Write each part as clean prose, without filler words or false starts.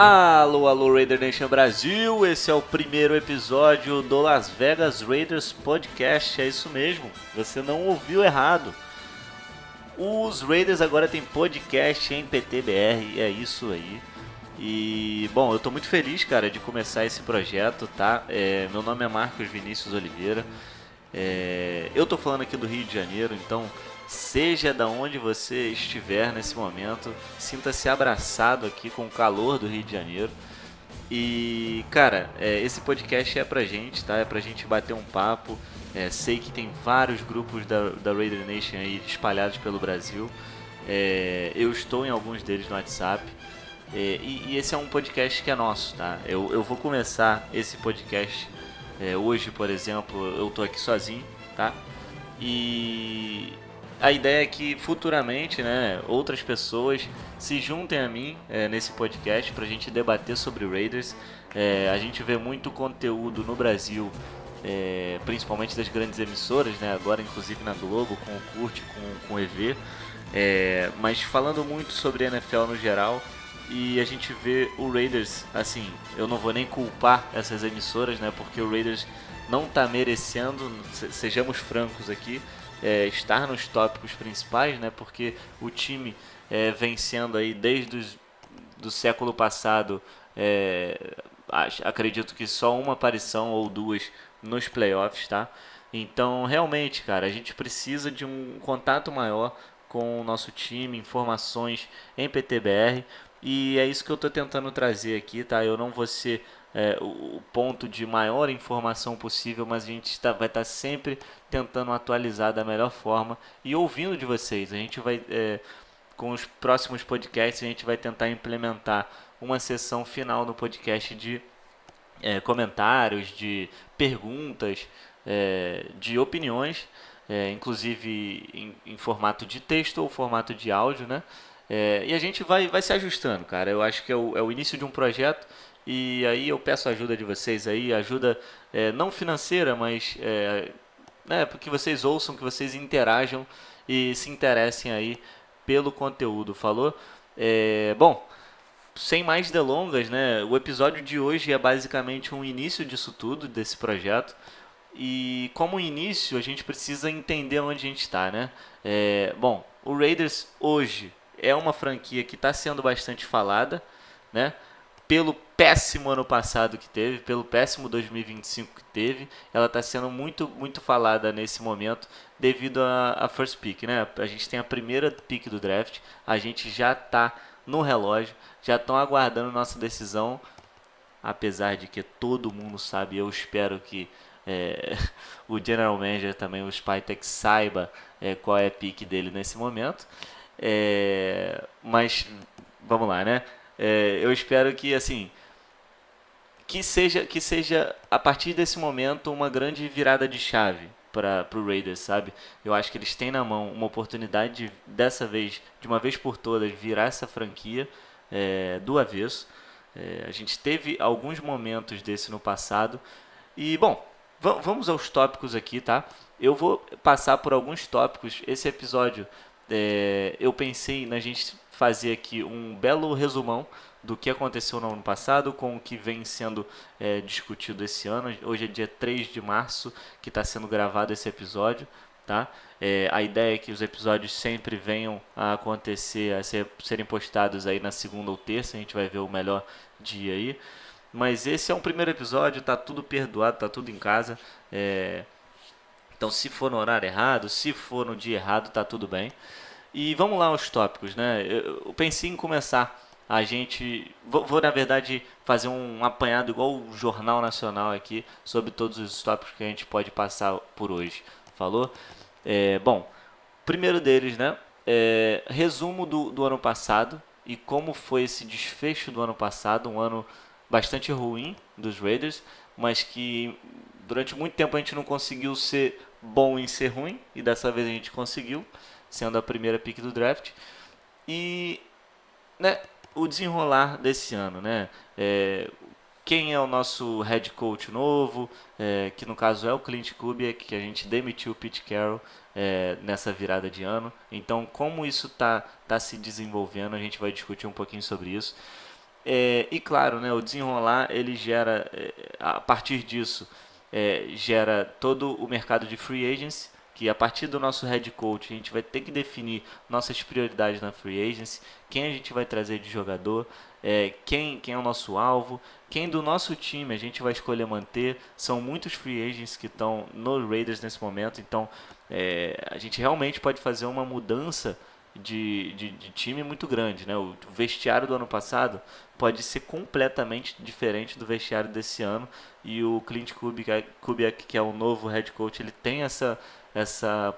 Alô, alô, Raider Nation Brasil, esse é o primeiro episódio do Las Vegas Raiders Podcast, é isso mesmo, você não ouviu errado. Os Raiders agora têm podcast em PTBR, é isso aí. E, bom, eu tô muito feliz, cara, de começar esse projeto, tá? Meu nome é Marcos Vinícius Oliveira, eu tô falando aqui do Rio de Janeiro, então seja da onde você estiver nesse momento, sinta-se abraçado aqui com o calor do Rio de Janeiro. E, cara, esse podcast é pra gente, tá? É pra gente bater um papo. Sei que tem vários grupos da Raider Nation aí espalhados pelo Brasil. Eu estou em alguns deles no WhatsApp. E esse é um podcast que é nosso, tá? Eu vou começar esse podcast hoje, por exemplo, eu tô aqui sozinho, tá? E a ideia é que futuramente, né, outras pessoas se juntem a mim nesse podcast para a gente debater sobre Raiders. A gente vê muito conteúdo no Brasil, principalmente das grandes emissoras, né, agora inclusive na Globo, com o Curte, com o EV, mas falando muito sobre NFL no geral. E a gente vê o Raiders, assim, eu não vou nem culpar essas emissoras, né, porque o Raiders não está merecendo, sejamos francos aqui, estar nos tópicos principais, né? Porque o time vem sendo aí desde do século passado, acredito que só uma aparição ou duas nos playoffs, tá? Então, realmente, cara, a gente precisa de um contato maior com o nosso time, informações em PTBR, e é isso que eu estou tentando trazer aqui, tá? Eu não vou ser o ponto de maior informação possível, mas a gente vai estar sempre tentando atualizar da melhor forma e ouvindo de vocês. A gente vai, com os próximos podcasts, a gente vai tentar implementar uma sessão final no podcast de comentários, de perguntas, de opiniões, inclusive em formato de texto ou formato de áudio, né? E a gente vai se ajustando, cara. Eu acho que é o início de um projeto e aí eu peço a ajuda de vocês aí, ajuda não financeira, mas né, porque vocês ouçam, que vocês interajam e se interessem aí pelo conteúdo, falou? Bom, sem mais delongas, né? O episódio de hoje é basicamente um início disso tudo, desse projeto. E como início, a gente precisa entender onde a gente está, né? Bom, o Raiders hoje é uma franquia que está sendo bastante falada, né? Pelo péssimo ano passado que teve, pelo péssimo 2025 que teve, ela está sendo muito, muito falada nesse momento devido a first pick, né? A gente tem a primeira pick do draft, a gente já está no relógio, já estão aguardando nossa decisão, apesar de que todo mundo sabe, eu espero que o General Manager também, o Spytek, saiba qual é a pick dele nesse momento. Mas vamos lá, né? Eu espero que assim que seja a partir desse momento uma grande virada de chave para o Raiders, sabe? Eu acho que eles têm na mão uma oportunidade dessa vez, de uma vez por todas, virar essa franquia do avesso. A gente teve alguns momentos desse no passado e bom, vamos aos tópicos aqui, tá? Eu vou passar por alguns tópicos. Esse episódio eu pensei na gente fazer aqui um belo resumão do que aconteceu no ano passado com o que vem sendo discutido esse ano. Hoje é dia 3 de março que está sendo gravado esse episódio, tá? A ideia é que os episódios sempre venham a acontecer, serem postados aí na segunda ou terça. A gente vai ver o melhor dia aí. Mas esse é um primeiro episódio, tá tudo perdoado, tá tudo em casa. Então, se for no horário errado, se for no dia errado, tá tudo bem. E vamos lá aos tópicos, né? Eu pensei em começar a gente. Vou, na verdade, fazer um apanhado igual o Jornal Nacional aqui sobre todos os tópicos que a gente pode passar por hoje. Falou? Bom, primeiro deles, né? Resumo do ano passado e como foi esse desfecho do ano passado, um ano bastante ruim dos Raiders, mas que durante muito tempo a gente não conseguiu ser bom em ser ruim e dessa vez a gente conseguiu, sendo a primeira pick do draft. E né, o desenrolar desse ano, né? Quem é o nosso head coach novo, que no caso é o Clint Kubiak, que a gente demitiu o Pete Carroll nessa virada de ano. Então, como isso tá se desenvolvendo, a gente vai discutir um pouquinho sobre isso. E claro, né, o desenrolar ele gera, a partir disso, gera todo o mercado de free agency, que a partir do nosso head coach a gente vai ter que definir nossas prioridades na free agency, quem a gente vai trazer de jogador, quem é o nosso alvo, quem do nosso time a gente vai escolher manter. São muitos free agents que estão no Raiders nesse momento, então a gente realmente pode fazer uma mudança de time muito grande, né? O vestiário do ano passado pode ser completamente diferente do vestiário desse ano, e o Clint Kubiak, que é o novo head coach, ele tem essa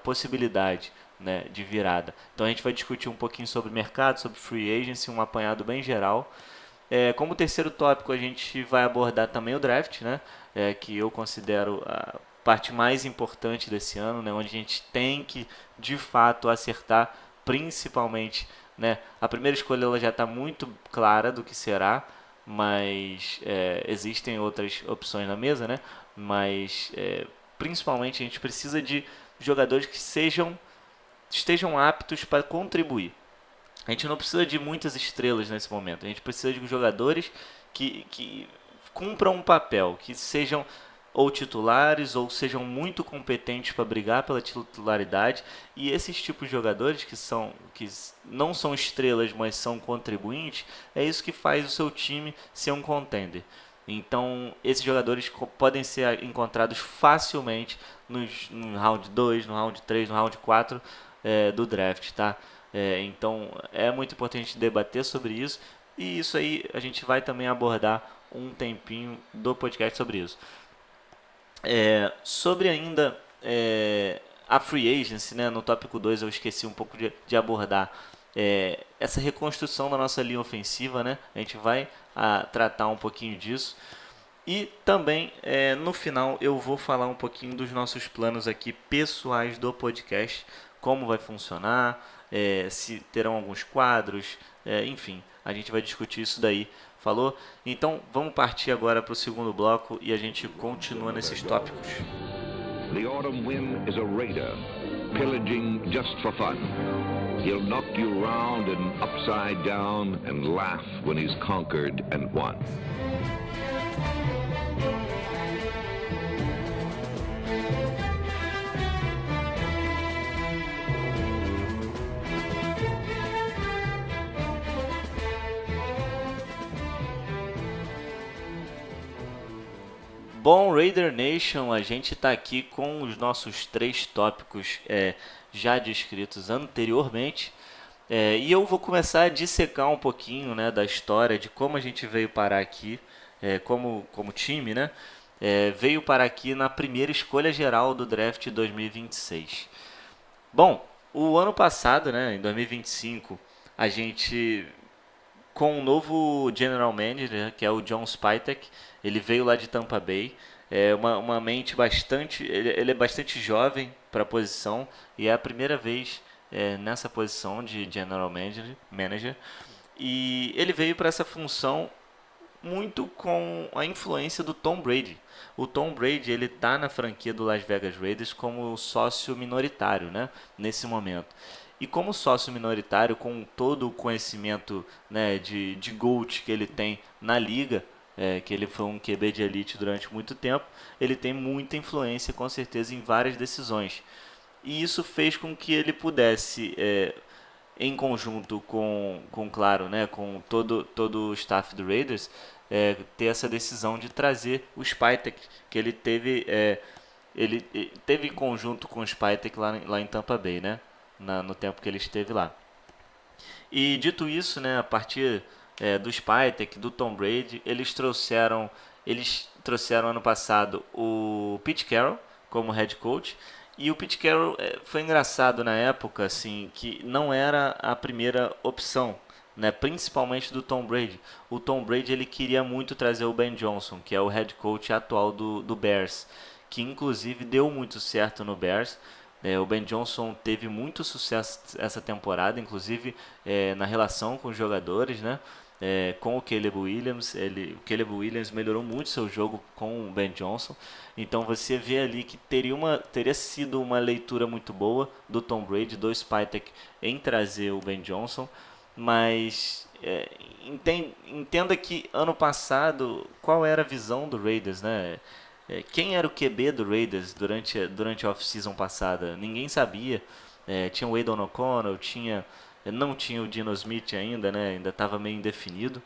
possibilidade, né, de virada. Então a gente vai discutir um pouquinho sobre mercado, sobre free agency, um apanhado bem geral. Como terceiro tópico, a gente vai abordar também o draft, né? Que eu considero a parte mais importante desse ano, né? Onde a gente tem que, de fato, acertar, principalmente, né? A primeira escolha ela já está muito clara do que será, mas existem outras opções na mesa, né? Mas, principalmente, a gente precisa de jogadores que estejam aptos para contribuir. A gente não precisa de muitas estrelas nesse momento. A gente precisa de jogadores que cumpram um papel, que sejam ou titulares ou sejam muito competentes para brigar pela titularidade. E esses tipos de jogadores que não são estrelas, mas são contribuintes, é isso que faz o seu time ser um contender. Então, esses jogadores podem ser encontrados facilmente no round 2, no round 3, no round 4 do draft, tá? Então é muito importante debater sobre isso, e isso aí a gente vai também abordar um tempinho do podcast sobre isso. Sobre ainda a free agency, né, no tópico 2 eu esqueci um pouco de abordar essa reconstrução da nossa linha ofensiva, né? A gente vai tratar um pouquinho disso. E também, no final, eu vou falar um pouquinho dos nossos planos aqui pessoais do podcast, como vai funcionar, se terão alguns quadros, enfim, a gente vai discutir isso daí, falou? Então, vamos partir agora para o segundo bloco e a gente continua nesses tópicos. The autumn wind is a raider, pillaging just for fun. He'll knock you round and upside down and laugh when he's conquered and won. Bom, Raider Nation, a gente está aqui com os nossos 3 tópicos já descritos anteriormente. E eu vou começar a dissecar um pouquinho, né, da história, de como a gente veio parar aqui, como time, né? Veio parar aqui na primeira escolha geral do draft 2026. Bom, o ano passado, né, em 2025, a gente com um novo general manager, que é o John Spytek. Ele veio lá de Tampa Bay. É uma mente bastante. Ele é bastante jovem para a posição e é a primeira vez nessa posição de general manager. E ele veio para essa função muito com a influência do Tom Brady. O Tom Brady ele tá na franquia do Las Vegas Raiders como sócio minoritário, né, nesse momento. E como sócio minoritário, com todo o conhecimento, né, de GOAT que ele tem na liga, que ele foi um QB de elite durante muito tempo, ele tem muita influência com certeza em várias decisões. E isso fez com que ele pudesse, em conjunto claro, né, com todo o staff do Raiders, ter essa decisão de trazer o Spytek, que ele teve em conjunto com o Spytek lá em Tampa Bay, né, no tempo que ele esteve lá. E dito isso, né, a partir do Spytek, do Tom Brady, eles trouxeram ano passado o Pete Carroll como head coach. E o Pete Carroll foi engraçado na época, assim, que não era a primeira opção, né, principalmente do Tom Brady. O Tom Brady ele queria muito trazer o Ben Johnson, que é o head coach atual do Bears, que inclusive deu muito certo no Bears. O Ben Johnson teve muito sucesso essa temporada, inclusive na relação com os jogadores, né? Com o Caleb Williams. O Caleb Williams melhorou muito seu jogo com o Ben Johnson. Então você vê ali que teria sido uma leitura muito boa do Tom Brady, do Spytek, em trazer o Ben Johnson. Mas entenda que ano passado, qual era a visão do Raiders, né? Quem era o QB do Raiders durante a off-season passada? Ninguém sabia. Tinha o Aidan O'Connell, não tinha o Dino Smith ainda, né? Ainda estava meio indefinido.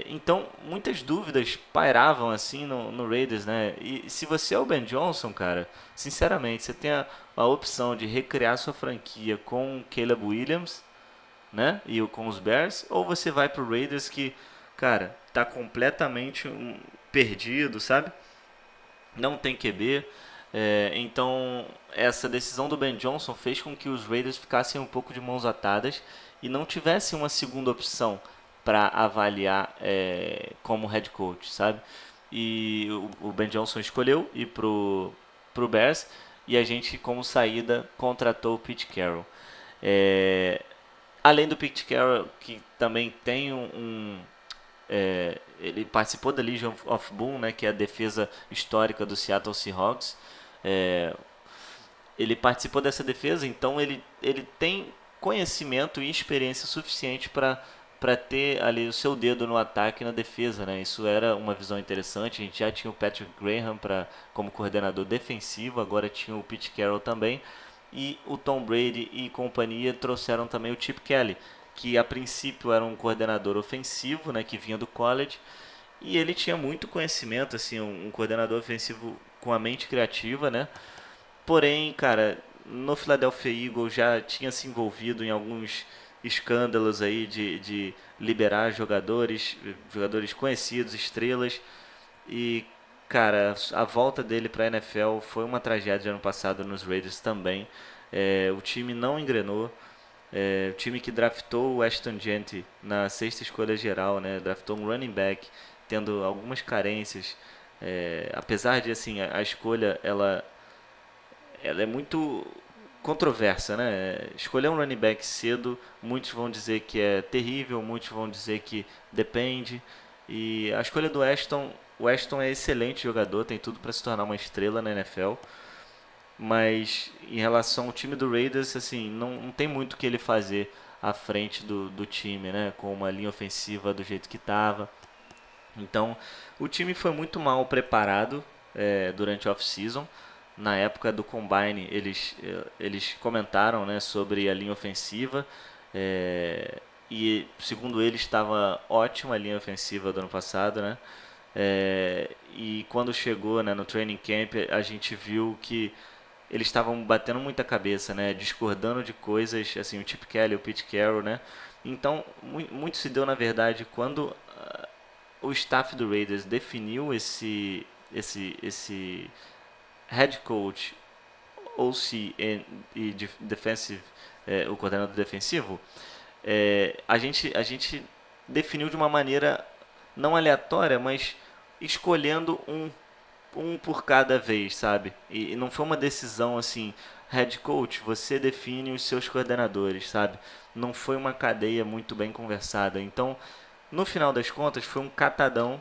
Então, muitas dúvidas pairavam assim no Raiders, né? E se você é o Ben Johnson, cara, sinceramente, você tem a opção de recriar sua franquia com o Caleb Williams, né? E com os Bears, ou você vai pro Raiders que, cara, tá completamente perdido, sabe? Não tem QB. Então, essa decisão do Ben Johnson fez com que os Raiders ficassem um pouco de mãos atadas e não tivessem uma segunda opção para avaliar como head coach, sabe? E o Ben Johnson escolheu ir pro Bears e a gente, como saída, contratou o Pete Carroll. Além do Pete Carroll, que também tem ele participou da Legion of Boom, né, que é a defesa histórica do Seattle Seahawks. Ele participou dessa defesa, então ele tem conhecimento e experiência suficiente para ter ali o seu dedo no ataque e na defesa, né? Isso era uma visão interessante. A gente já tinha o Patrick Graham como coordenador defensivo, agora tinha o Pete Carroll também. E o Tom Brady e companhia trouxeram também o Chip Kelly, que a princípio era um coordenador ofensivo, né, que vinha do college, e ele tinha muito conhecimento, assim, um coordenador ofensivo com a mente criativa, né? Porém, cara, no Philadelphia Eagles já tinha se envolvido em alguns escândalos aí de liberar jogadores conhecidos, estrelas, e cara, a volta dele para a NFL foi uma tragédia ano passado nos Raiders também. O time não engrenou. O time que draftou o Ashton Jeanty na sexta escolha geral, né? Draftou um running back, tendo algumas carências. Apesar de assim, a escolha ela é muito controversa, né? Escolher um running back cedo, muitos vão dizer que é terrível, muitos vão dizer que depende. E a escolha do Ashton, o Ashton é excelente jogador, tem tudo para se tornar uma estrela na NFL. Mas em relação ao time do Raiders, assim, não tem muito o que ele fazer à frente do time, né? Com uma linha ofensiva do jeito que estava. Então, o time foi muito mal preparado durante a off-season. Na época do Combine, eles comentaram, né, sobre a linha ofensiva. E, segundo eles, estava ótima a linha ofensiva do ano passado, né? E quando chegou, né, no training camp, a gente viu que eles estavam batendo muita cabeça, né, discordando de coisas, assim, o Chip Kelly, o Pete Carroll, né? Então, muito se deu, na verdade, quando o staff do Raiders definiu esse head coach, OC e defensive, o coordenador defensivo, a gente definiu de uma maneira não aleatória, mas escolhendo um por cada vez, sabe? E não foi uma decisão assim, head coach, você define os seus coordenadores, sabe? Não foi uma cadeia muito bem conversada. Então, no final das contas, foi um catadão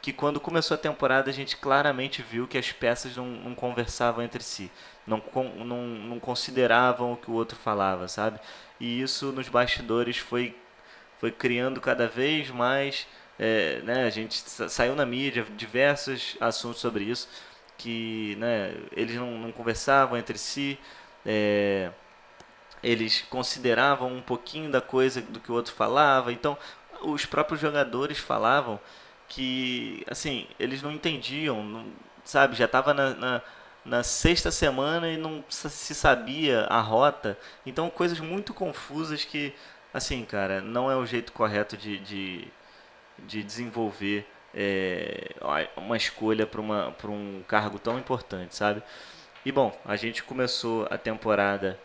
que quando começou a temporada a gente claramente viu que as peças não conversavam entre si, não consideravam o que o outro falava, sabe? E isso nos bastidores foi criando cada vez mais, né, a gente saiu na mídia diversos assuntos sobre isso, que, né, eles não conversavam entre si, é, eles consideravam um pouquinho da coisa do que o outro falava, então os próprios jogadores falavam que, assim, eles não entendiam, sabe, já estava na sexta semana e não se sabia a rota, então coisas muito confusas que, assim, cara, não é o jeito correto de desenvolver uma escolha para um cargo tão importante, sabe? E bom, a gente começou a temporada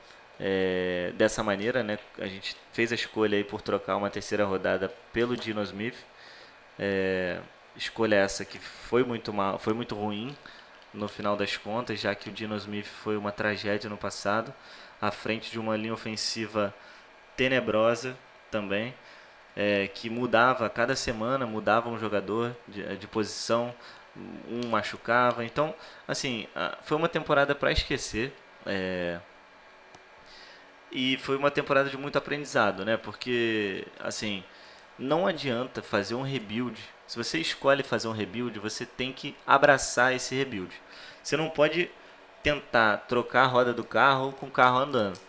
dessa maneira, né? A gente fez a escolha aí por trocar uma terceira rodada pelo Dino Smith. Escolha essa que foi muito mal, foi muito ruim no final das contas, já que o Dino Smith foi uma tragédia no passado, à frente de uma linha ofensiva tenebrosa também, que mudava a cada semana, mudava um jogador de posição, um machucava. Então, assim, foi uma temporada para esquecer. E foi uma temporada de muito aprendizado, né? Porque, assim, não adianta fazer um rebuild. Se você escolhe fazer um rebuild, você tem que abraçar esse rebuild. Você não pode tentar trocar a roda do carro com o carro andando.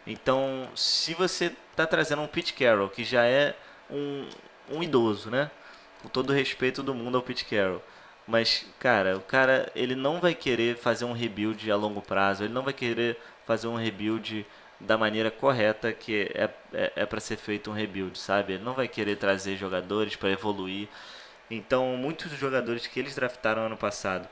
Então, se você está trazendo um Pete Carroll, que já é um idoso, né? Com todo o respeito do mundo ao Pete Carroll. Mas, cara, o cara, ele não vai querer fazer um rebuild a longo prazo. Ele não vai querer fazer um rebuild da maneira correta que é para ser feito um rebuild, sabe? Ele não vai querer trazer jogadores para evoluir. Então, muitos dos jogadores que eles draftaram ano passado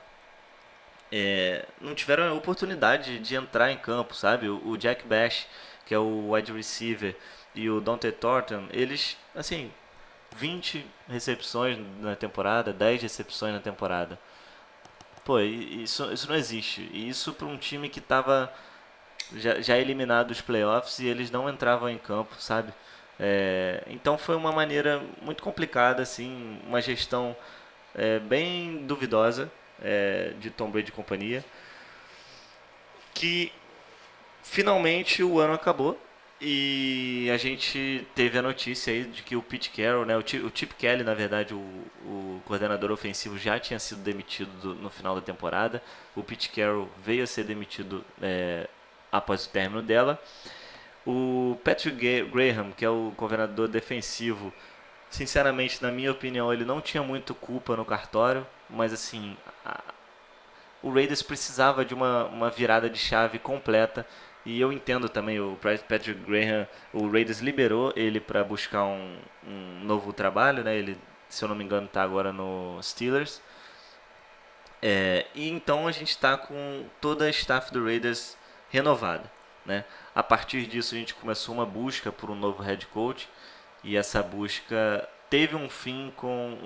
não tiveram a oportunidade de entrar em campo, sabe? O Jack Bash, que é o wide receiver, e o Dante Thornton, eles, assim, 20 recepções na temporada, 10 recepções na temporada. Pô, isso não existe. E isso para um time que estava já eliminado dos playoffs e eles não entravam em campo, sabe? Então foi uma maneira muito complicada, assim, uma gestão bem duvidosa de Tom Brady e companhia, que finalmente o ano acabou e a gente teve a notícia aí de que o Pete Carroll, né, o Chip Kelly, na verdade, o coordenador ofensivo já tinha sido demitido no final da temporada. O Pete Carroll veio a ser demitido após o término dela. O Patrick Graham, que é o coordenador defensivo, sinceramente, na minha opinião, ele não tinha muito culpa no cartório, mas assim, o Raiders precisava de uma virada de chave completa. E eu entendo também o Patrick Graham, o Raiders liberou ele para buscar um novo trabalho, né? Ele, se eu não me engano, está agora no Steelers. E então a gente está com toda a staff do Raiders renovada, né? A partir disso a gente começou uma busca por um novo head coach e essa busca teve um fim com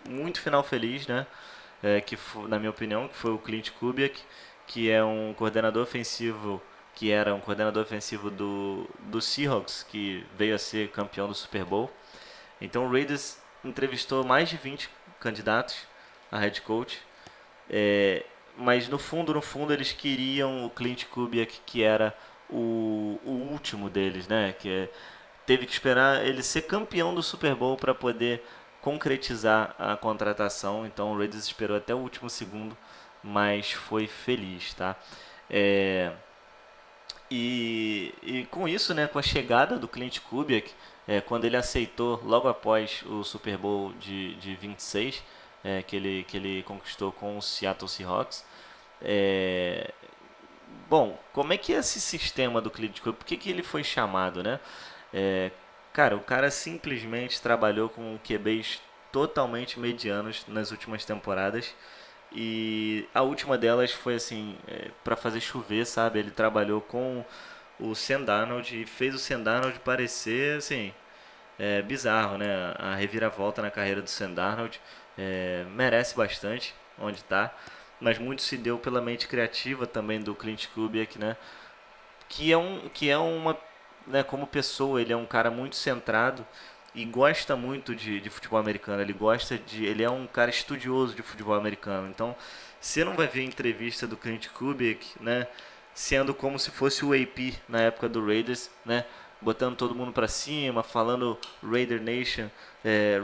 muito final feliz, né? Que foi, na minha opinião, que foi o Clint Kubiak, que é um coordenador ofensivo, que era um coordenador ofensivo do Seahawks, que veio a ser campeão do Super Bowl. Então o Raiders entrevistou mais de 20 candidatos a head coach, mas no fundo eles queriam o Clint Kubiak, que era o último deles, né? Teve que esperar ele ser campeão do Super Bowl para poder concretizar a contratação. Então o Raiders esperou até o último segundo, mas foi feliz, tá? E com isso, né, com a chegada do Clint Kubiak, quando ele aceitou logo após o Super Bowl de 26, que ele conquistou com o Seattle Seahawks. Bom, como é que é esse sistema do Clint Kubiak? Por que ele foi chamado, né? É, Cara, o cara simplesmente trabalhou com QBs totalmente medianos nas últimas temporadas. E a última delas foi assim, para fazer chover, sabe? Ele trabalhou com o Sam Darnold e fez o Sam Darnold parecer assim, bizarro, né? A reviravolta na carreira do Sam Darnold merece bastante onde está, mas muito se deu pela mente criativa também do Clint Kubiak, né? Que é uma, né, como pessoa, ele é um cara muito centrado e gosta muito de futebol americano. Ele é um cara estudioso de futebol americano. Então, você não vai ver entrevista do Clint Kubiak, né, sendo como se fosse o AP na época do Raiders, né, botando todo mundo pra cima, falando Raider Nation,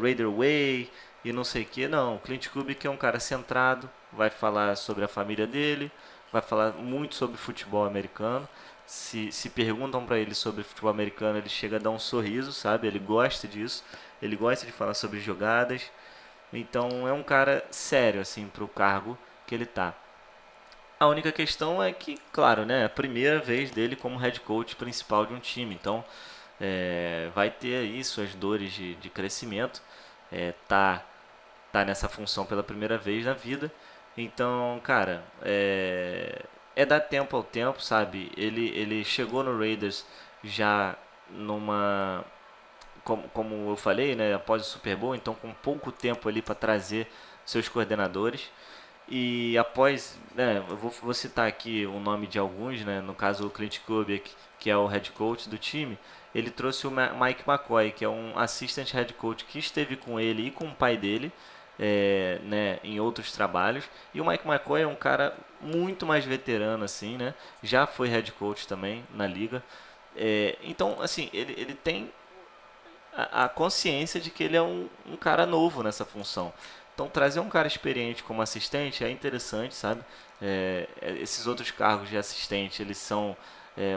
Raider Way e não sei o que. Não, o Clint Kubiak é um cara centrado, vai falar sobre a família dele, vai falar muito sobre futebol americano. Se perguntam para ele sobre futebol americano, ele chega a dar um sorriso, sabe? Ele gosta disso, ele gosta de falar sobre jogadas. Então é um cara sério assim para o cargo que ele tá. A única questão é que, claro, né, é a primeira vez dele como head coach principal de um time. Então vai ter aí suas dores de crescimento. Tá nessa função pela primeira vez na vida. Então, cara, dar tempo ao tempo, sabe? Ele chegou no Raiders já numa, como eu falei, né, após o Super Bowl, então com pouco tempo ali para trazer seus coordenadores. E após, né, eu vou citar aqui o nome de alguns, né, no caso o Clint Kubiak, que é o head coach do time, ele trouxe o Mike McCoy, que é um assistant head coach que esteve com ele e com o pai dele, né, em outros trabalhos. E o Mike McCoy é um cara muito mais veterano, assim, né, já foi head coach também na liga. Então, assim, ele tem a consciência de que ele é um cara novo nessa função. Então, trazer um cara experiente como assistente é interessante, sabe? Esses outros cargos de assistente, eles são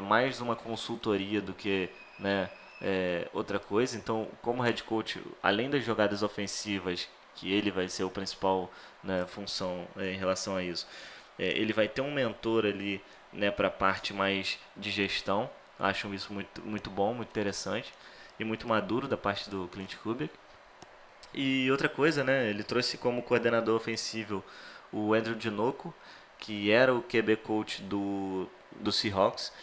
mais uma consultoria do que, né, outra coisa. Então, como head coach, além das jogadas ofensivas, que ele vai ser o principal, né, função em relação a isso, ele vai ter um mentor ali, né, para a parte mais de gestão. Acho isso muito, muito bom, muito interessante e muito maduro da parte do Clint Kubiak. E outra coisa, né, ele trouxe como coordenador ofensivo o Andrew Dinoco, que era o QB coach do Seahawks.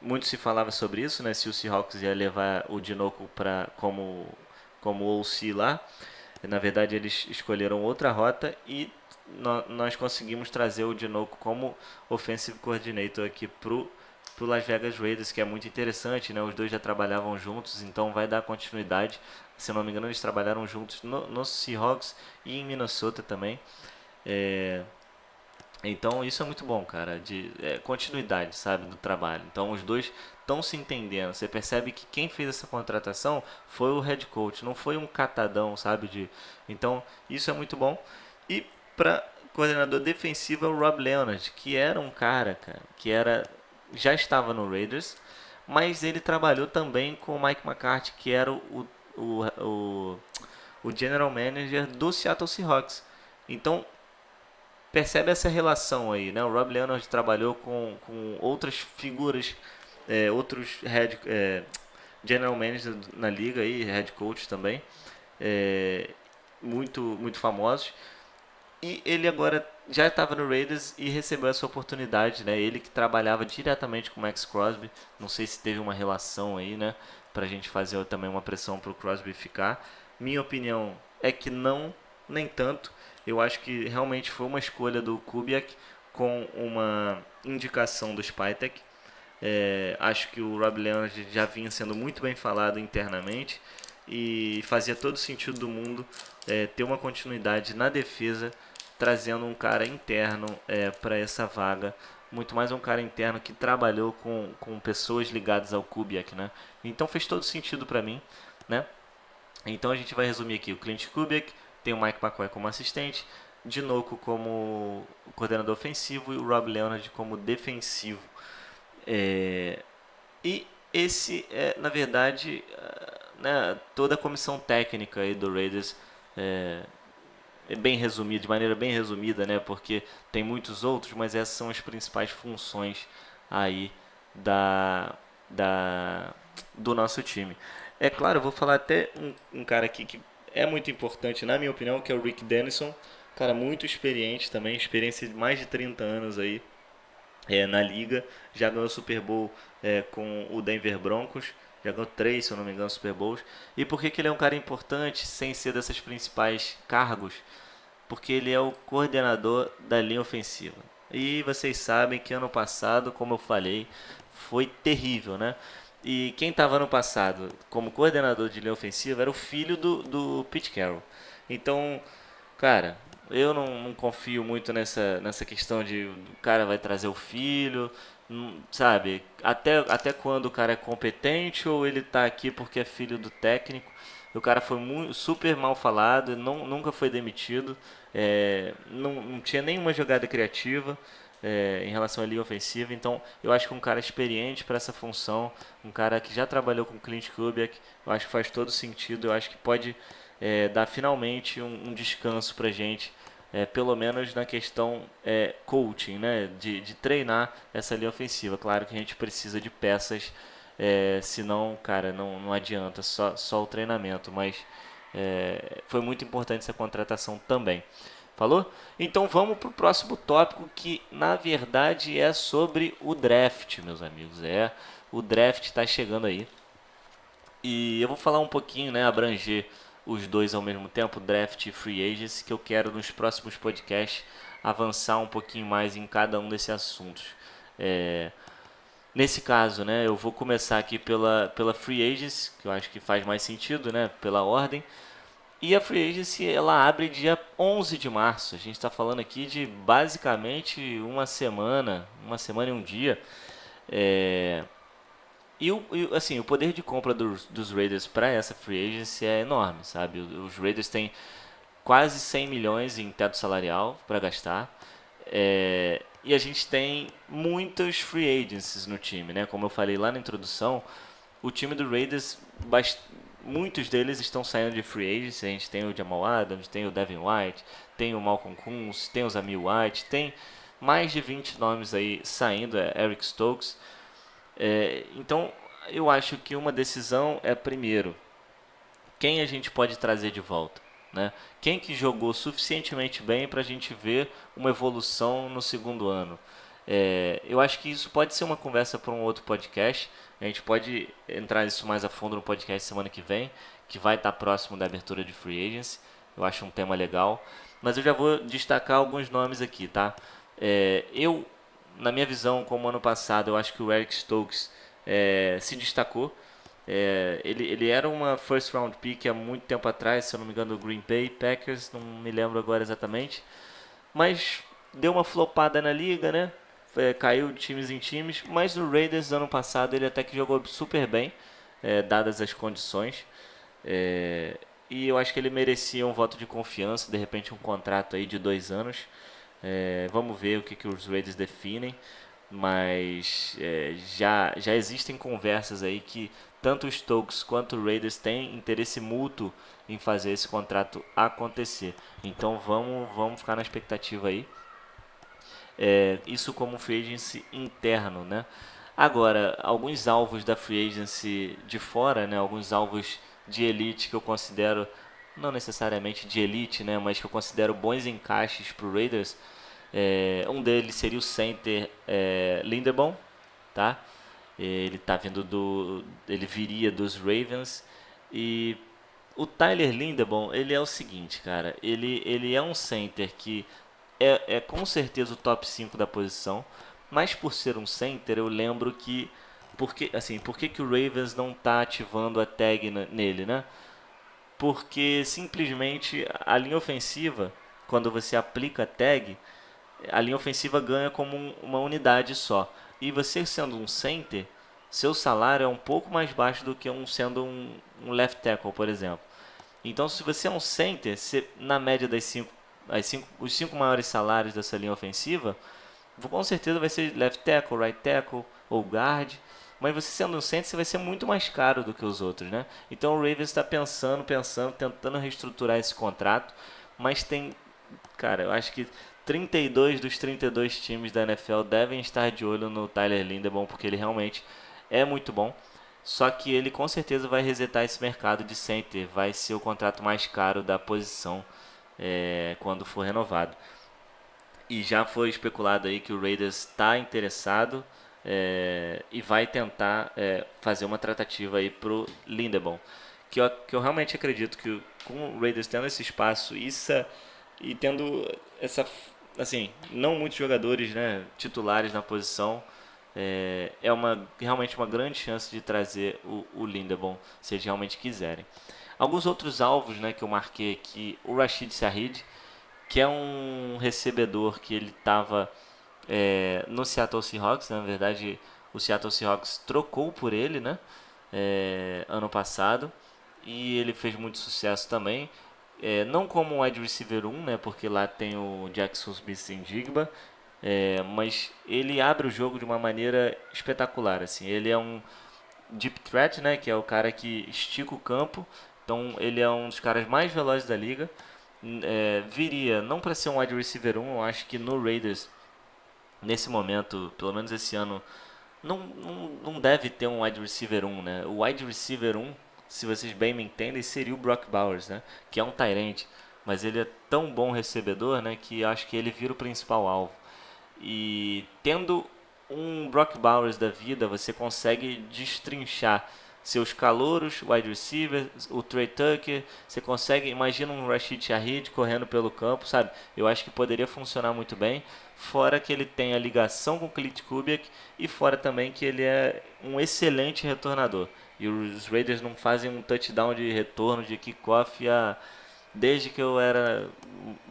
Muito se falava sobre isso, né, se o Seahawks ia levar o Dinoco como OC lá. Na verdade, eles escolheram outra rota e nós conseguimos trazer o Dinoco como offensive coordinator aqui pro Las Vegas Raiders, que é muito interessante, né? Os dois já trabalhavam juntos, então vai dar continuidade. Se não me engano, eles trabalharam juntos no Seahawks e em Minnesota também. É, então isso é muito bom, cara, de continuidade, sabe, do trabalho. Então os dois estão se entendendo. Você percebe que quem fez essa contratação foi o head coach, não foi um catadão, sabe? Então isso é muito bom. E para coordenador defensivo é o Rob Leonard, que era um cara, que já estava no Raiders, mas ele trabalhou também com o Mike McCarthy, que era o, o, o general manager do Seattle Seahawks. Então percebe essa relação aí, né? O Rob Leonard trabalhou com outras figuras, outros general managers na liga aí, head coach também, muito muito famosos. E ele agora já estava no Raiders e recebeu essa oportunidade, né? Ele que trabalhava diretamente com o Max Crosby, não sei se teve uma relação aí, né? Pra gente fazer também uma pressão pro Crosby ficar. Minha opinião é que não, nem tanto. Eu acho que realmente foi uma escolha do Kubiak com uma indicação do Spytek. Acho que o Rob Leonard já vinha sendo muito bem falado internamente e fazia todo sentido do mundo ter uma continuidade na defesa, trazendo um cara interno para essa vaga, muito mais um cara interno que trabalhou com pessoas ligadas ao Kubiak, né? Então fez todo sentido para mim, né? Então a gente vai resumir aqui: o Clint Kubiak, tem o Mike McCoy como assistente, Dinoco como coordenador ofensivo e o Rob Leonard como defensivo. É, e esse é, na verdade, né, toda a comissão técnica aí do Raiders é bem resumida, de maneira bem resumida, né? Porque tem muitos outros, mas essas são as principais funções aí da, da do nosso time. É claro, eu vou falar até um cara aqui que é muito importante, na minha opinião, que é o Rick Dennison. Cara muito experiente também, experiência de mais de 30 anos aí na liga, já ganhou Super Bowl com o Denver Broncos, já ganhou 3, se eu não me engano, Super Bowls. E por que ele é um cara importante sem ser desses principais cargos? Porque ele é o coordenador da linha ofensiva. E vocês sabem que ano passado, como eu falei, foi terrível, né? E quem estava ano passado como coordenador de linha ofensiva era o filho do Pete Carroll. Então, cara, eu não confio muito nessa questão de o cara vai trazer o filho, sabe? Até quando o cara é competente ou ele tá aqui porque é filho do técnico. O cara foi super mal falado, nunca foi demitido, não tinha nenhuma jogada criativa em relação à linha ofensiva. Então, eu acho que um cara experiente para essa função, um cara que já trabalhou com Clint Kubiak, eu acho que faz todo sentido. Eu acho que pode dar finalmente um descanso para gente, pelo menos na questão coaching, né? De treinar essa linha ofensiva. Claro que a gente precisa de peças, senão, cara, não adianta só o treinamento, mas foi muito importante essa contratação também. Falou? Então vamos para o próximo tópico, que na verdade é sobre o draft, meus amigos. O draft está chegando aí. E eu vou falar um pouquinho, né, abranger os dois ao mesmo tempo, draft e free agency, que eu quero nos próximos podcasts avançar um pouquinho mais em cada um desses assuntos. É, Nesse caso, né, eu vou começar aqui pela free agency, que eu acho que faz mais sentido, né, pela ordem. E a free agency ela abre dia 11 de março. A gente está falando aqui de basicamente uma semana e um dia. É, Assim, o poder de compra dos Raiders para essa free agency é enorme, sabe? Os Raiders têm quase 100 milhões em teto salarial para gastar. E a gente tem muitos free agencies no time, né? Como eu falei lá na introdução, o time do Raiders, muitos deles estão saindo de free agency. A gente tem o Jamal Adams, tem o Devin White, tem o Malcolm Kuntz, tem o Zamir White, tem mais de 20 nomes aí saindo, Eric Stokes. Então, eu acho que uma decisão é, primeiro, quem a gente pode trazer de volta, né? Quem que jogou suficientemente bem para a gente ver uma evolução no segundo ano. Eu acho que isso pode ser uma conversa para um outro podcast. A gente pode entrar nisso mais a fundo no podcast semana que vem, que vai estar próximo da abertura de Free Agency. Eu acho um tema legal. Mas eu já vou destacar alguns nomes aqui, tá? Na minha visão, como ano passado, eu acho que o Eric Stokes se destacou. Ele era uma first round pick há muito tempo atrás, se eu não me engano, do Green Bay Packers, não me lembro agora exatamente. Mas deu uma flopada na liga, né? Caiu de times em times. Mas no Raiders, ano passado, ele até que jogou super bem, dadas as condições. E eu acho que ele merecia um voto de confiança, de repente um contrato aí de 2 anos. Vamos ver o que os Raiders definem, mas já existem conversas aí que tanto o Stokes quanto o Raiders têm interesse mútuo em fazer esse contrato acontecer. Então vamos ficar na expectativa aí. Isso como free agency interno, né? Agora, alguns alvos da free agency de fora, né? Alguns alvos de elite que eu considero, não necessariamente de elite, né? Mas que eu considero bons encaixes para o Raiders. Um deles seria o center Linderbaum, tá? Ele viria dos Ravens. E o Tyler Linderbaum, ele é o seguinte, cara. Ele é um center que é com certeza o top 5 da posição. Mas por ser um center, eu lembro que por que o Ravens não está ativando a tag nele, né? Porque simplesmente a linha ofensiva, quando você aplica a tag, a linha ofensiva ganha como uma unidade só. E você sendo um center, seu salário é um pouco mais baixo do que sendo um left tackle, por exemplo. Então, se você é um center, na média os 5 maiores salários dessa linha ofensiva, com certeza vai ser left tackle, right tackle ou guard. Mas você sendo um center, você vai ser muito mais caro do que os outros, né? Então o Ravens está pensando, tentando reestruturar esse contrato. Mas cara, eu acho que 32 dos 32 times da NFL devem estar de olho no Tyler Linderbaum, porque ele realmente é muito bom. Só que ele com certeza vai resetar esse mercado de center, vai ser o contrato mais caro da posição quando for renovado. E já foi especulado aí que o Raiders está interessado e vai tentar fazer uma tratativa aí pro Linderbaum. Que eu realmente acredito que com o Raiders tendo esse espaço e tendo assim, não muitos jogadores, né, titulares na posição, realmente uma grande chance de trazer o Linderbaum, se eles realmente quiserem. Alguns outros alvos, né, que eu marquei aqui, o Rashid Shaheed, que é um recebedor que ele estava no Seattle Seahawks, né? Na verdade o Seattle Seahawks trocou por ele, né? Ano passado, e ele fez muito sucesso também. Não como um wide receiver 1, né? Porque lá tem o Jackson Smith-Njigba, mas ele abre o jogo de uma maneira espetacular. Assim, ele é um deep threat, né? Que é o cara que estica o campo. Então ele é um dos caras mais velozes da liga. Viria não para ser um wide receiver 1, eu acho que no Raiders, nesse momento, pelo menos esse ano, não deve ter um wide receiver 1, né? O wide receiver 1, se vocês bem me entendem, seria o Brock Bowers, né? Que é um tight end, mas ele é tão bom recebedor, né? Que acho que ele vira o principal alvo. E tendo um Brock Bowers da vida, você consegue destrinchar seus calouros, wide receiver, o Trey Tucker, você consegue, imagina um Rashid Shaheed correndo pelo campo, sabe? Eu acho que poderia funcionar muito bem, fora que ele tem a ligação com o Khalil Kubiak e fora também que ele é um excelente retornador. E os Raiders não fazem um touchdown de retorno, de kickoff desde que eu era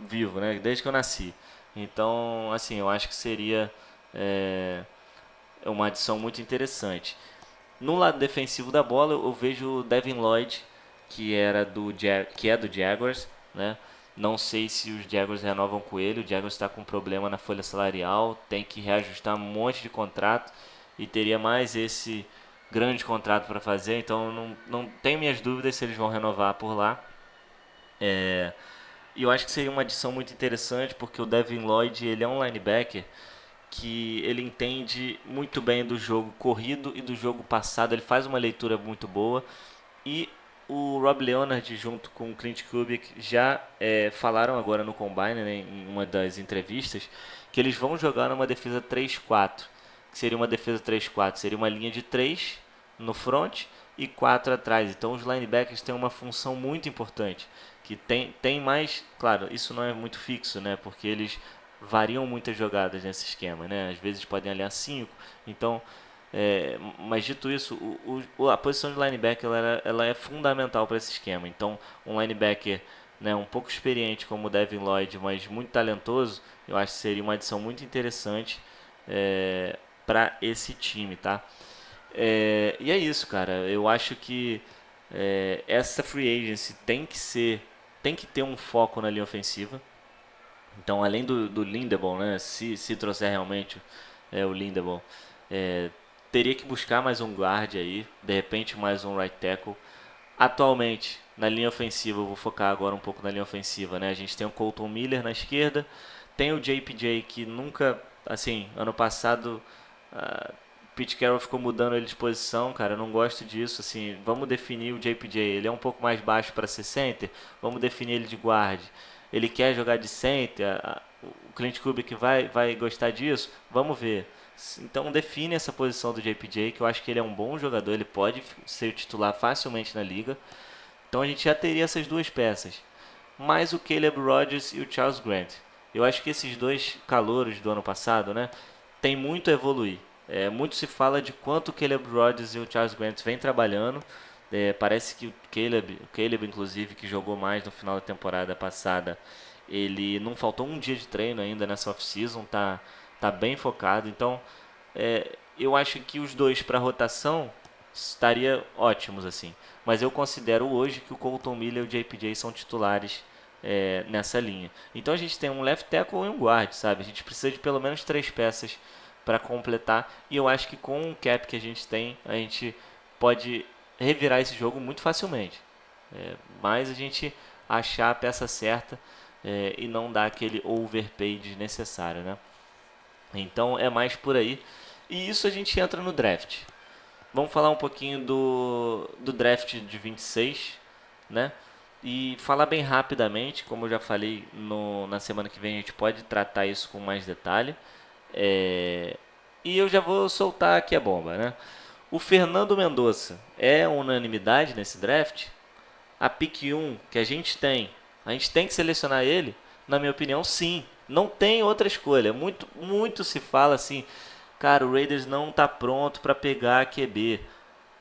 vivo, né? Desde que eu nasci. Então, assim, eu acho que seria uma adição muito interessante. No lado defensivo da bola, eu vejo o Devin Lloyd, que é do Jaguars, né? Não sei se os Jaguars renovam com ele. O Jaguars está com problema na folha salarial, tem que reajustar um monte de contrato e teria mais esse grande contrato para fazer. Então não tenho minhas dúvidas se eles vão renovar por lá. E eu acho que seria uma adição muito interessante porque o Devin Lloyd ele é um linebacker que ele entende muito bem do jogo corrido e do jogo passado. Ele faz uma leitura muito boa. E o Rob Leonard junto com o Clint Kubiak já falaram agora no Combine, né, em uma das entrevistas, que eles vão jogar numa defesa 3-4. Que seria uma defesa 3-4, seria uma linha de 3 no front e 4 atrás. Então os linebackers têm uma função muito importante. Que tem mais, claro, isso não é muito fixo, né? Porque eles variam muitas jogadas nesse esquema, né? Às vezes podem alinhar 5. Então, mas dito isso, a posição de linebacker ela é fundamental para esse esquema. Então, um linebacker, né, um pouco experiente como o Devin Lloyd, mas muito talentoso, eu acho que seria uma adição muito interessante para esse time, tá? E é isso, cara. Eu acho que essa free agency tem que ter um foco na linha ofensiva. Então, além do Linderbaum, né, se trouxer realmente o Linderbaum, teria que buscar mais um guard aí, de repente mais um right tackle. Atualmente, na linha ofensiva, eu vou focar agora um pouco na linha ofensiva, né? A gente tem o Colton Miller na esquerda, tem o JPJ que nunca, assim, ano passado, Pete Carroll ficou mudando ele de posição, cara, eu não gosto disso, assim, vamos definir o JPJ, ele é um pouco mais baixo para ser center, vamos definir ele de guard. Ele quer jogar de center, o Clint Kubiak vai gostar disso, vamos ver. Então define essa posição do JPJ, que eu acho que ele é um bom jogador, ele pode ser titular facilmente na liga. Então a gente já teria essas duas peças, mais o Caleb Rogers e o Charles Grant. Eu acho que esses dois calouros do ano passado, né, tem muito a evoluir. Muito se fala de quanto o Caleb Rogers e o Charles Grant vêm trabalhando. Parece que o Caleb, inclusive, que jogou mais no final da temporada passada, ele não faltou um dia de treino ainda nessa off-season, tá bem focado. Então, eu acho que os dois para rotação estaria ótimos assim. Mas eu considero hoje que o Colton Miller e o JPJ são titulares nessa linha. Então a gente tem um left tackle e um guard, sabe? A gente precisa de pelo menos 3 peças para completar. E eu acho que com o cap que a gente tem, a gente pode revirar esse jogo muito facilmente. Mas a gente achar a peça certa e não dar aquele overpay desnecessário, né? Então é mais por aí. E isso a gente entra no draft. Vamos falar um pouquinho do draft de 26, né? E falar bem rapidamente, como eu já falei na semana que vem, a gente pode tratar isso com mais detalhe. E eu já vou soltar aqui a bomba, né? O Fernando Mendonça é unanimidade nesse draft? A pick 1 que a gente tem que selecionar ele? Na minha opinião, sim. Não tem outra escolha. Muito se fala assim, cara, o Raiders não está pronto para pegar a QB.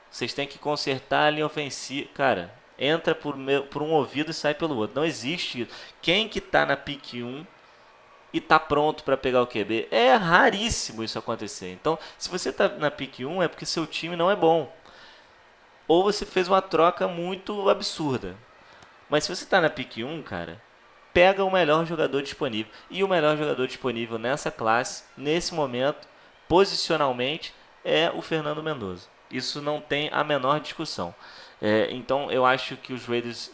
Vocês têm que consertar a linha ofensiva. Cara, entra por um ouvido e sai pelo outro. Não existe isso. Quem que está na pick 1 e está pronto para pegar o QB? É raríssimo isso acontecer. Então, se você está na pick 1 é porque seu time não é bom. Ou você fez uma troca muito absurda. Mas se você está na pick 1, cara, pega o melhor jogador disponível. E o melhor jogador disponível nessa classe, nesse momento, posicionalmente, é o Fernando Mendonça. Isso não tem a menor discussão. Então eu acho que os Raiders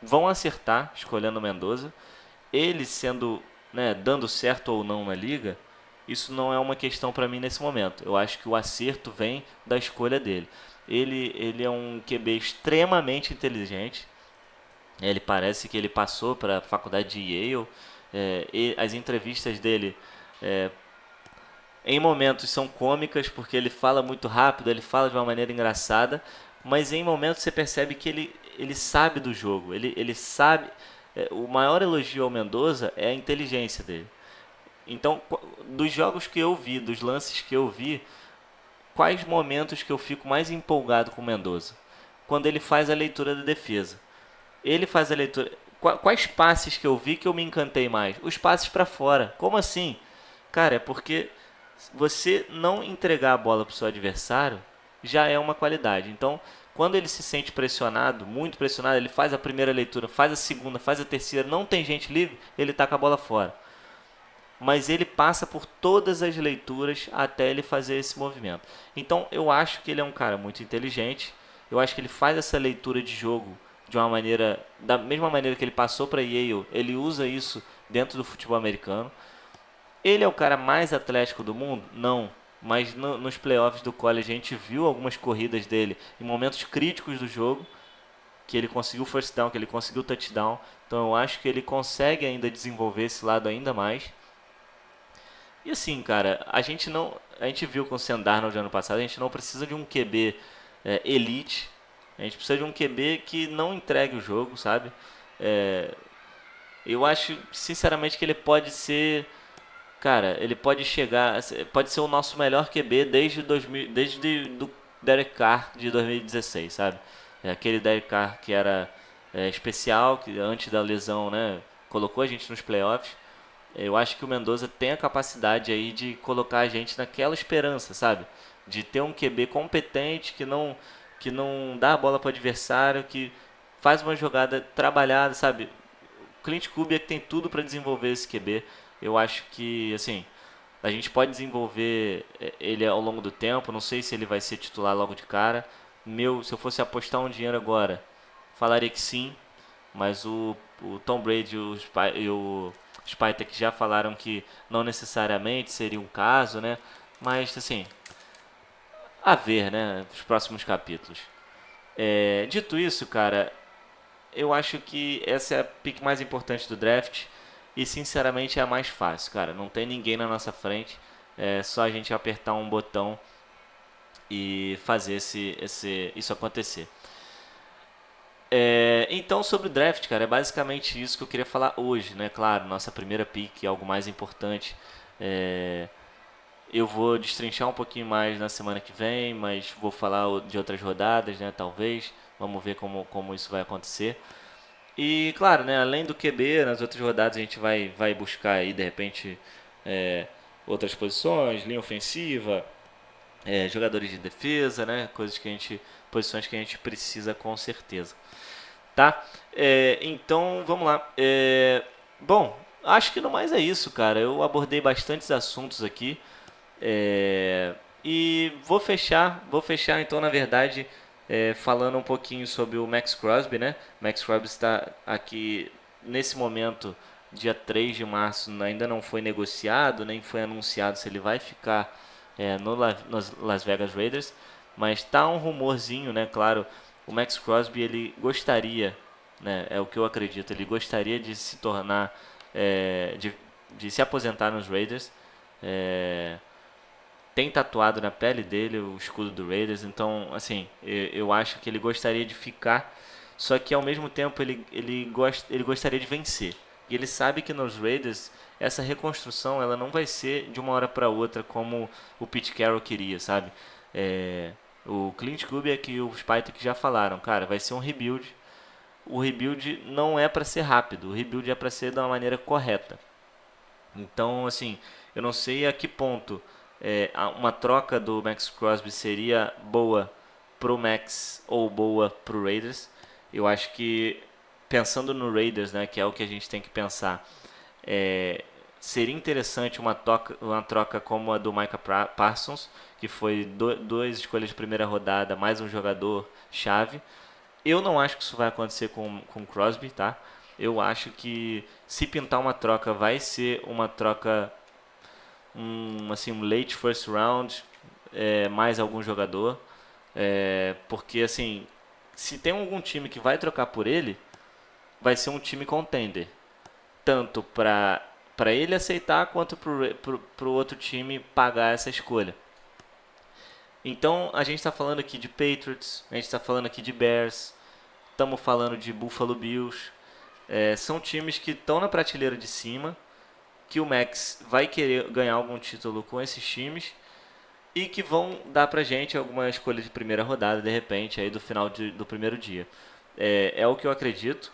vão acertar escolhendo o Mendonça. Ele sendo, né, dando certo ou não na liga, isso não é uma questão para mim nesse momento. Eu acho que o acerto vem da escolha dele. Ele é um QB extremamente inteligente. Ele parece que ele passou para a faculdade de Yale. E as entrevistas dele em momentos são cômicas porque ele fala muito rápido, ele fala de uma maneira engraçada, mas em momentos você percebe que ele sabe do jogo, ele sabe. O maior elogio ao Mendoza é a inteligência dele. Então, dos jogos que eu vi, dos lances que eu vi, quais momentos que eu fico mais empolgado com o Mendoza? Quando ele faz a leitura da defesa. Ele faz a leitura. Quais passes que eu vi que eu me encantei mais? Os passes para fora. Como assim? Cara, é porque você não entregar a bola para o seu adversário, já é uma qualidade. Então, quando ele se sente pressionado, muito pressionado, ele faz a primeira leitura, faz a segunda, faz a terceira, não tem gente livre, ele taca a bola fora. Mas ele passa por todas as leituras até ele fazer esse movimento. Então, eu acho que ele é um cara muito inteligente. Eu acho que ele faz essa leitura de jogo de uma maneira, da mesma maneira que ele passou para Yale, ele usa isso dentro do futebol americano. Ele é o cara mais atlético do mundo? Não. Mas nos playoffs do college a gente viu algumas corridas dele em momentos críticos do jogo, que ele conseguiu first down, que ele conseguiu touchdown. Então eu acho que ele consegue ainda desenvolver esse lado ainda mais. E assim, cara, a gente viu com o Sam Darnold ano passado, a gente não precisa de um QB elite, a gente precisa de um QB que não entregue o jogo, sabe? É, eu acho, sinceramente, que ele pode ser, cara, ele pode chegar, pode ser o nosso melhor QB desde do Derek Carr de 2016, sabe? É aquele Derek Carr que era especial, que antes da lesão, né, colocou a gente nos playoffs. Eu acho que o Mendoza tem a capacidade aí de colocar a gente naquela esperança, sabe? De ter um QB competente que não dá a bola para o adversário, que faz uma jogada trabalhada, sabe? O Clint Kubiak tem tudo para desenvolver esse QB. Eu acho que, assim, a gente pode desenvolver ele ao longo do tempo. Não sei se ele vai ser titular logo de cara. Se eu fosse apostar um dinheiro agora, falaria que sim. Mas o Tom Brady e o Spytek já falaram que não necessariamente seria um caso, né? Mas, assim, a ver, né? Os próximos capítulos. Dito isso, cara, eu acho que essa é a pick mais importante do draft e, sinceramente, é a mais fácil, cara. Não tem ninguém na nossa frente. É só a gente apertar um botão e fazer isso acontecer. Então, sobre o draft, cara, é basicamente isso que eu queria falar hoje, né? Claro, nossa primeira pick, algo mais importante. É, eu vou destrinchar um pouquinho mais na semana que vem, mas vou falar de outras rodadas, né? Talvez. Vamos ver como isso vai acontecer. E, claro, né? Além do QB, nas outras rodadas a gente vai buscar aí, de repente, é, outras posições, linha ofensiva, jogadores de defesa, né? Posições que a gente precisa com certeza. Tá? Então, vamos lá. Bom, acho que no mais é isso, cara. Eu abordei bastantes assuntos aqui. E vou fechar então, na verdade, falando um pouquinho sobre o Max Crosby, né? Max Crosby está aqui nesse momento, dia 3 de março, ainda não foi negociado, nem foi anunciado se ele vai ficar nos Las Vegas Raiders, mas tá um rumorzinho, né? Claro, o Max Crosby ele gostaria, né? É o que eu acredito, ele gostaria de se tornar, de se aposentar nos Raiders. Tem tatuado na pele dele o escudo do Raiders, então, assim, eu acho que ele gostaria de ficar, só que ao mesmo tempo ele gostaria de vencer. E ele sabe que nos Raiders essa reconstrução ela não vai ser de uma hora para outra como o Pete Carroll queria, sabe? O Clint Kubiak e o Spytek já falaram, cara, vai ser um rebuild. O rebuild não é para ser rápido, o rebuild é para ser de uma maneira correta. Então, assim, eu não sei a que ponto uma troca do Max Crosby seria boa pro Max ou boa pro Raiders. Eu acho que, pensando no Raiders, né, que é o que a gente tem que pensar, seria interessante uma troca como a do Micah Parsons, que foi duas escolhas de primeira rodada, mais um jogador chave. Eu não acho que isso vai acontecer com o Crosby, tá? Eu acho que se pintar uma troca, vai ser uma troca, um late first round, mais algum jogador. Porque, assim, se tem algum time que vai trocar por ele, vai ser um time contender. Tanto para ele aceitar, quanto para o outro time pagar essa escolha. Então, a gente está falando aqui de Patriots, a gente está falando aqui de Bears, estamos falando de Buffalo Bills. São times que estão na prateleira de cima, que o Max vai querer ganhar algum título com esses times e que vão dar pra gente alguma escolha de primeira rodada, de repente, aí do final do primeiro dia. É o que eu acredito.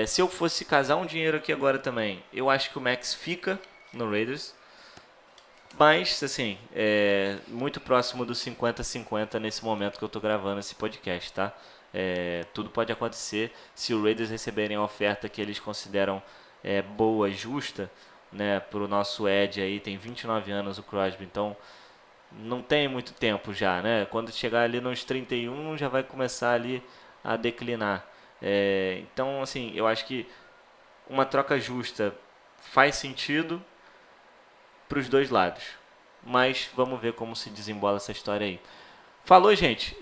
Se eu fosse casar um dinheiro aqui agora também, eu acho que o Max fica no Raiders. Mas, assim, muito próximo do 50-50 nesse momento que eu tô gravando esse podcast, tá? Tudo pode acontecer se o Raiders receberem a oferta que eles consideram boa, justa, né? Pro nosso Ed aí, tem 29 anos o Crosby, então não tem muito tempo já, né? Quando chegar ali nos 31 já vai começar ali a declinar. Então, assim, eu acho que uma troca justa faz sentido para os dois lados. Mas vamos ver como se desembola essa história aí. Falou, gente.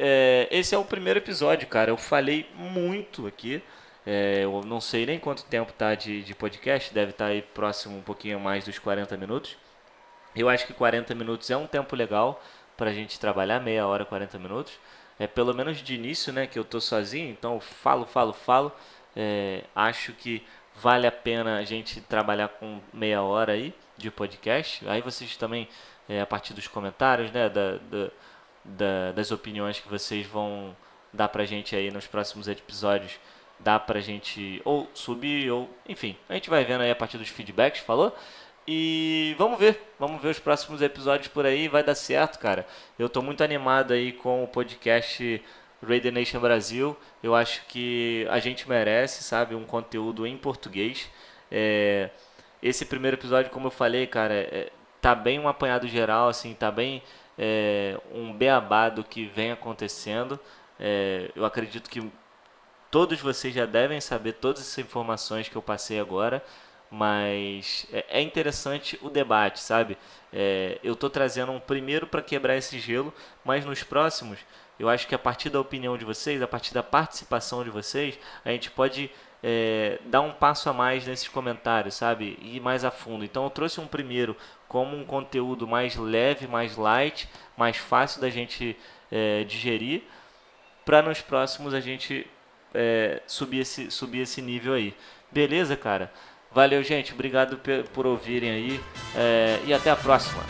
Esse é o primeiro episódio, cara. Eu falei muito aqui. Eu não sei nem quanto tempo tá de podcast. Deve estar aí próximo um pouquinho mais dos 40 minutos. Eu acho que 40 minutos é um tempo legal para a gente trabalhar, meia hora, 40 minutos. Pelo menos de início, né, que eu tô sozinho, então eu falo. Acho que vale a pena a gente trabalhar com meia hora aí de podcast. Aí vocês também, a partir dos comentários, né, das opiniões que vocês vão dar pra gente aí nos próximos episódios, dá pra gente ou subir ou, enfim, a gente vai vendo aí a partir dos feedbacks, falou? E vamos ver os próximos episódios por aí, vai dar certo, cara. Eu tô muito animado aí com o podcast Raider Nation Brasil. Eu acho que a gente merece, sabe, um conteúdo em português. Esse primeiro episódio, como eu falei, cara, tá bem um apanhado geral, assim, tá bem um beabá do que vem acontecendo. Eu acredito que todos vocês já devem saber todas essas informações que eu passei agora, mas é interessante o debate, sabe? Eu estou trazendo um primeiro para quebrar esse gelo, mas nos próximos, eu acho que a partir da opinião de vocês, a partir da participação de vocês, a gente pode dar um passo a mais nesses comentários, sabe? Ir mais a fundo. Então eu trouxe um primeiro como um conteúdo mais leve, mais light, mais fácil da gente digerir, para nos próximos a gente subir esse nível aí. Beleza, cara? Valeu, gente. Obrigado por ouvirem aí. E até a próxima.